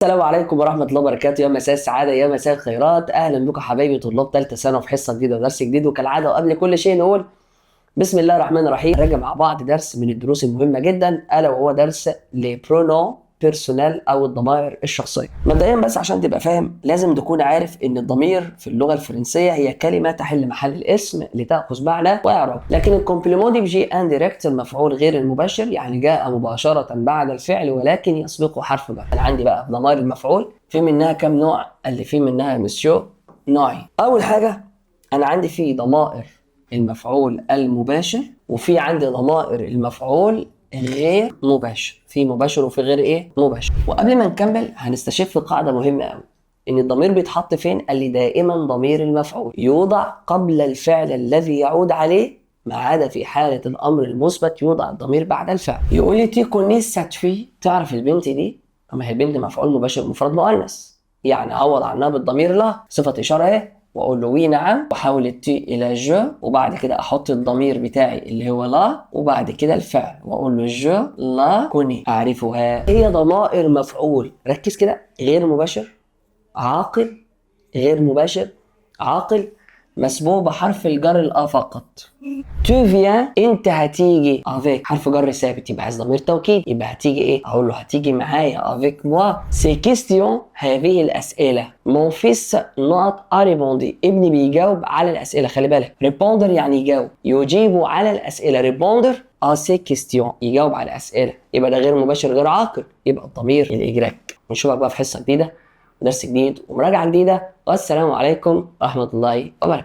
السلام عليكم ورحمة الله وبركاته. يا مساء السعادة، يا مساء الخيرات. أهلا بكم حبايبي طلاب ثالثة ثانوي في حصة جديدة ودرس جديد. وكالعادة وقبل كل شيء نقول بسم الله الرحمن الرحيم. نراجع مع بعض درس من الدروس المهمة جدا، ألا وهو درس لبرونو بيرسونال أو الضمائر الشخصية. مبدئيا بس عشان تبقى فاهم لازم تكون عارف إن الضمير في اللغة الفرنسية هي كلمة تحل محل الاسم لتأخذ معنى وإعراب، لكن الكومبليمون دي بيجي انديركت، المفعول غير المباشر، يعني جاء مباشرة بعد الفعل ولكن يسبقه حرف جر. أنا عندي بقى ضمائر المفعول في منها كم نوع؟ اللي في منها مسيو نوعين. أول حاجة أنا عندي في ضمائر المفعول المباشر، وفي عندي ضمائر المفعول غير مباشر. في مباشر وفي غير ايه مباشر. وقبل ما نكمل هنستشف قاعده مهمه قوي، ان الضمير بيتحط فين؟ قال لي دائما ضمير المفعول يوضع قبل الفعل الذي يعود عليه، ما عدا في حاله الامر المثبت يوضع الضمير بعد الفعل. يقول لي تي كونيس سات في، تعرف البنت دي؟ اما هي البنت مفعول مباشر مفرد مؤنث، يعني عوض عنها بالضمير لا، صفه اشاره ايه، واقول له وي نعم، واحول التي الى جو، وبعد كده احط الضمير بتاعي اللي هو لا، وبعد كده الفعل واقول له جو لا كوني اعرفها. هي ضمائر مفعول، ركز كده، غير مباشر، عاقل، غير مباشر، عاقل، مسبوق بحرف الجر الآ فقط. تو فيان، انت هتيجي افيك حرف جر ثابت، يبقى عايز ضمير توكيد، يبقى هتيجي ايه؟ اقول له هتيجي معايا افيك موا. سي كيستيون، هذه الاسئله. مون فيس نوت اريبوندي، ابني بيجاوب على الاسئله. خلي بالك، ريبوندر يعني يجاوب، يجيب على الاسئله. ريبوندر سي كيستيون، يجاوب على الاسئله، يبقى ده غير مباشر غير عاقل، يبقى الضمير الاجراك. نشوفك بقى في حصه جديده ودرس جديد ومراجعه جديده، والسلام عليكم ورحمه الله وبركاته.